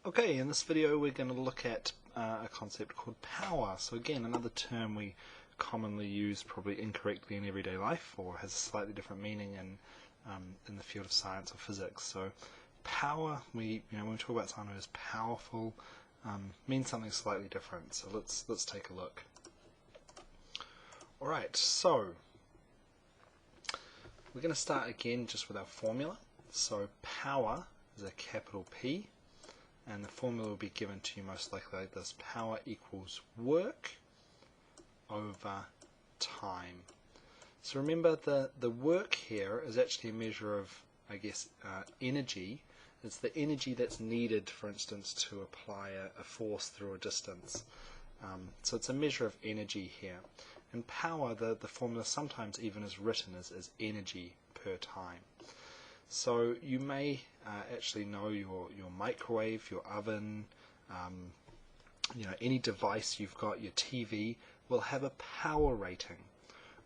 Okay, in this video we're going to look at a concept called power. So again, another term we commonly use, probably incorrectly in everyday life, or has a slightly different meaning in the field of science or physics. So power, when we talk about something as powerful, means something slightly different. So let's take a look. Alright, so we're going to start again just with our formula. So power is a capital P, and the formula will be given to you most likely like this: power equals work over time. So remember, the work here is actually a measure of, I guess, energy. It's the energy that's needed, for instance, to apply a force through a distance. So it's a measure of energy here. In power, the formula sometimes even is written as energy per time. So you may actually know your microwave, your oven, any device you've got, your TV, will have a power rating.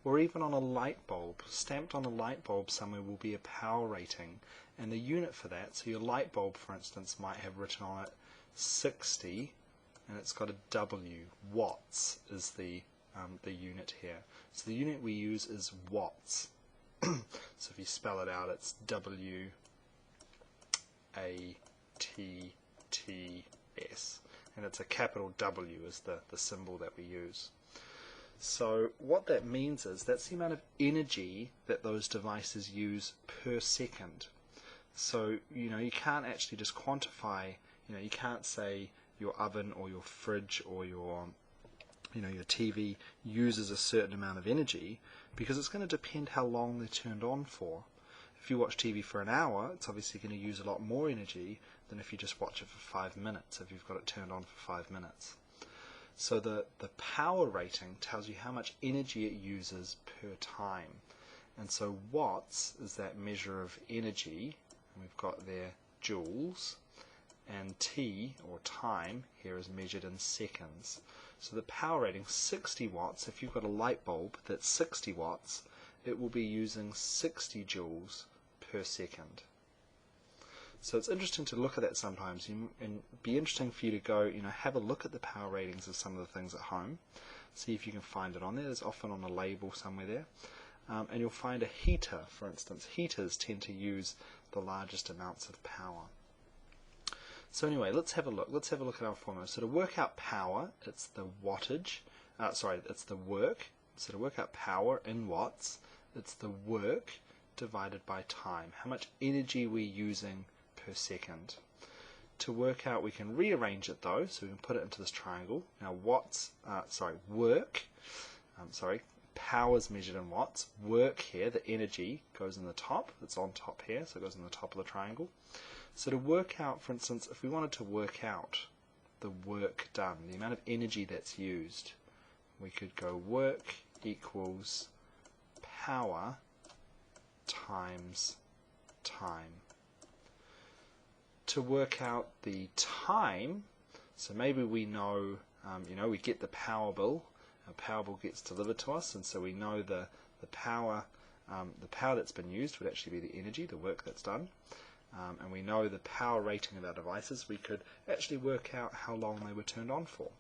Or even on a light bulb, stamped on a light bulb somewhere will be a power rating. And the unit for that, so your light bulb, for instance, might have written on it 60, and it's got a W. Watts is the unit here. So the unit we use is watts. So if you spell it out, it's W-A-T-T-S, and it's a capital W is the symbol that we use. So what that means is that's the amount of energy that those devices use per second. So you can't actually just quantify, you can't say your oven or your fridge or your TV uses a certain amount of energy, because it's going to depend how long they're turned on for. If you watch TV for an hour, it's obviously going to use a lot more energy than if you just watch it for 5 minutes, if you've got it turned on for 5 minutes. So the power rating tells you how much energy it uses per time. And so watts is that measure of energy, and we've got there joules, and T, or time, here is measured in seconds. So the power rating, 60 watts, if you've got a light bulb that's 60 watts, it will be using 60 joules per second. So it's interesting to look at that sometimes, and it'd be interesting for you to go, have a look at the power ratings of some of the things at home, see if you can find it on there. There's often on a label somewhere there. And you'll find a heater, for instance. Heaters tend to use the largest amounts of power. So anyway, let's have a look. Let's have a look at our formula. So to work out power, it's the wattage. It's the work. So to work out power in watts, it's the work divided by time. How much energy we're using per second. To work out, we can rearrange it though, so we can put it into this triangle. Now power is measured in watts. Work here, the energy, goes in the top. It's on top here, so it goes in the top of the triangle. So to work out, for instance, if we wanted to work out the work done, the amount of energy that's used, we could go work equals power times time. To work out the time, so maybe we know, we get the power bill. A power bill gets delivered to us, and so we know the power that's been used would actually be the energy, the work that's done. And we know the power rating of our devices. We could actually work out how long they were turned on for.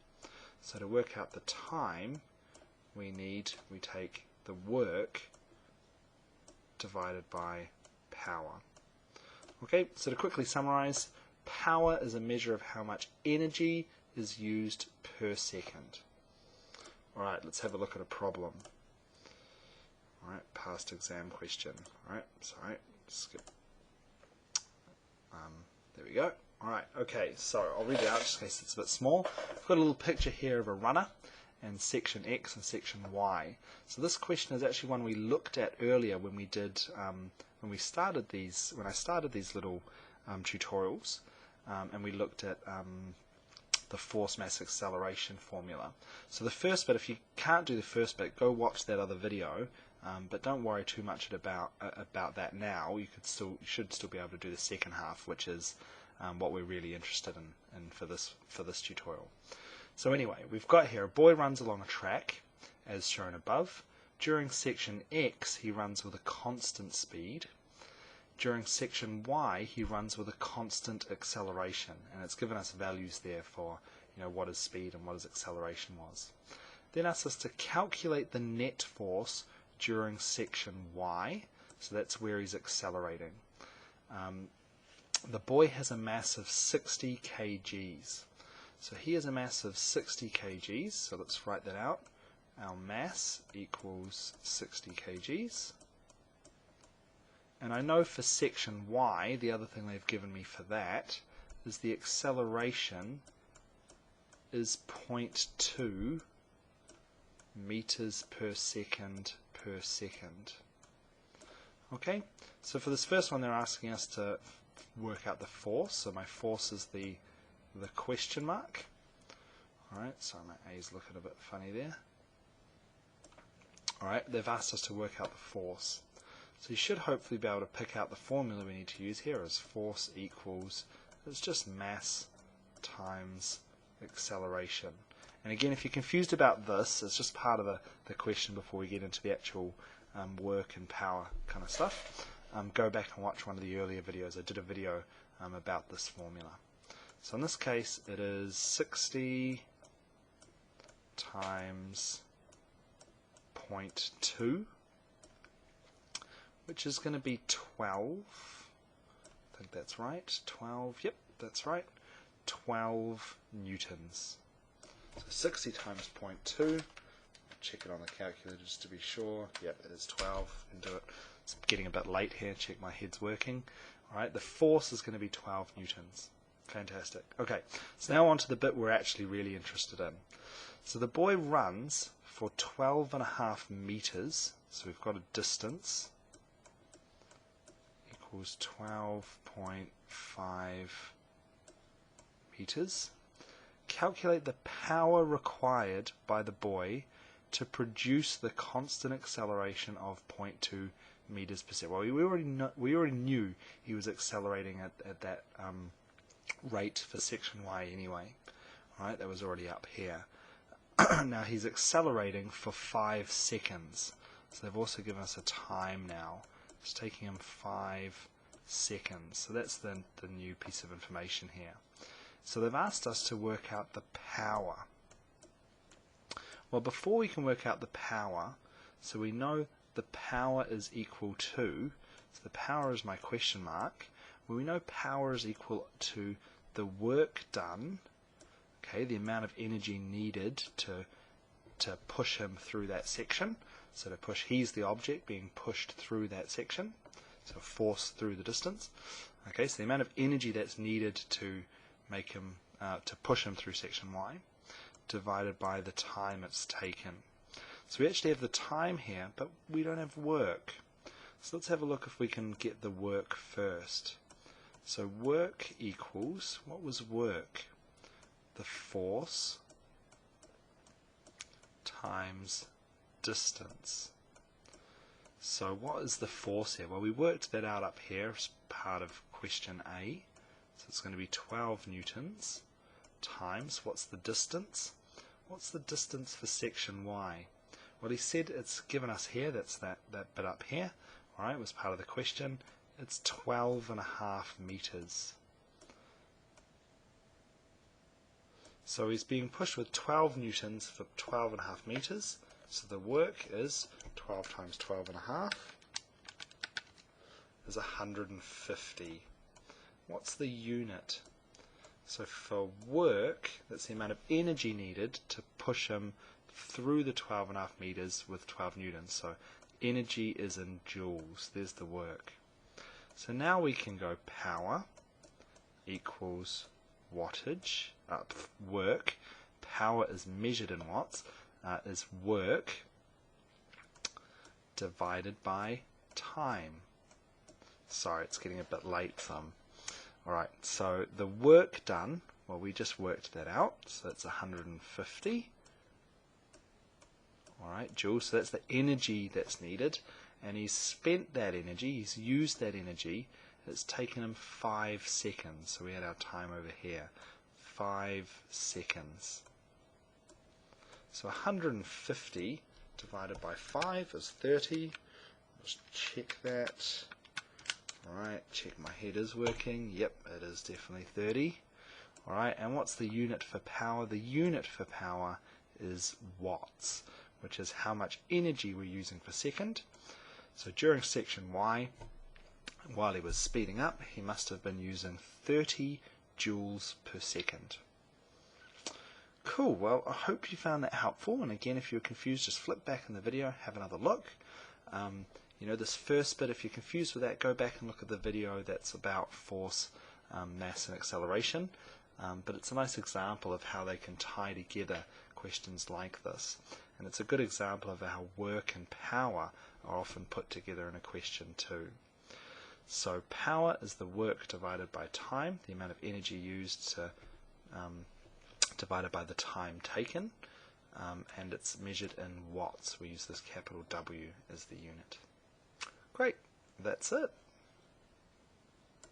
So to work out the time, we take the work divided by power. Okay, so to quickly summarize, power is a measure of how much energy is used per second. Alright, let's have a look at a problem. Alright, past exam question. Alright, sorry, skip. There we go. Alright, okay, so I'll read it out just in case it's a bit small. I've got a little picture here of a runner and section X and section Y. So this question is actually one we looked at earlier when we did, when I started these little tutorials, and we looked at the force mass acceleration formula. So the first bit, if you can't do the first bit, go watch that other video. But don't worry too much about that now. You should still be able to do the second half, which is what we're really interested in for this tutorial. So anyway, we've got here a boy runs along a track, as shown above. During section X, he runs with a constant speed. during section Y, he runs with a constant acceleration, and it's given us values there for what his speed and what his acceleration was. Then asks us to calculate the net force during section Y, so that's where he's accelerating. The boy has a mass of 60 kgs. So he has a mass of 60 kgs, so let's write that out. Our mass equals 60 kgs. And I know for section Y, the other thing they've given me for that is the acceleration is 0.2 meters per second per second. Okay, so for this first one they're asking us to work out the force. So my force is the question mark. Alright, sorry, my A's looking a bit funny there. Alright, they've asked us to work out the force. So you should hopefully be able to pick out the formula we need to use here as force equals, it's just mass times acceleration. And again, if you're confused about this, it's just part of the question before we get into the actual work and power kind of stuff. Go back and watch one of the earlier videos. I did a video about this formula. So in this case, it is 60 times 0.2, which is going to be 12. I think that's right. 12, yep, that's right. 12 newtons. So 60 times 0.2. Check it on the calculator just to be sure. Yep, it is 12. Can do it. It's getting a bit late here. Check my head's working. Alright, the force is going to be 12 newtons. Fantastic. Okay, so now on to the bit we're actually really interested in. So the boy runs for 12.5 meters. So we've got a distance equals 12.5 meters. Calculate the power required by the boy to produce the constant acceleration of 0.2 meters per second. Well, we already knew he was accelerating at that rate for section Y anyway. Right, that was already up here. Now he's accelerating for 5 seconds. So they've also given us a time now. It's taking him 5 seconds. So that's the new piece of information here. So they've asked us to work out the power. Well, before we can work out the power, so we know the power is equal to, so the power is my question mark, well, we know power is equal to the work done, okay, the amount of energy needed to push him through that section. So to push, he's the object being pushed through that section, so force through the distance. Okay, so the amount of energy that's needed to make him, to push him through section Y, divided by the time it's taken. So we actually have the time here, but we don't have work. So let's have a look if we can get the work first. So work equals, what was work? The force times distance. So what is the force here? Well, we worked that out up here as part of question A. So it's going to be 12 newtons times, what's the distance? What's the distance for section Y? Well, he said it's given us here, that's that bit up here. Alright, it was part of the question. It's 12.5 meters. So he's being pushed with 12 newtons for 12.5 meters. So the work is 12 times 12.5 is 150. What's the unit? So for work, that's the amount of energy needed to push him through the 12.5 meters with 12 newtons. So energy is in joules. There's the work. So now we can go power equals wattage, work. Power is measured in watts, is work divided by time. Sorry, it's getting a bit late. Alright, so the work done, well, we just worked that out, so it's 150. Alright, joules, so that's the energy that's needed, and he's spent that energy, he's used that energy, it's taken him 5 seconds, so we had our time over here, 5 seconds. So 150 divided by 5 is 30, just check that. Alright, check my head is working. Yep, it is definitely 30. Alright, and what's the unit for power? The unit for power is watts, which is how much energy we're using per second. So during section Y, while he was speeding up, he must have been using 30 joules per second. Cool, well, I hope you found that helpful, and again, if you're confused, just flip back in the video, have another look. You know, this first bit, if you're confused with that, go back and look at the video that's about force, mass, and acceleration. But it's a nice example of how they can tie together questions like this. And it's a good example of how work and power are often put together in a question too. So power is the work divided by time, the amount of energy used divided by the time taken, and it's measured in watts. We use this capital W as the unit. Great, that's it.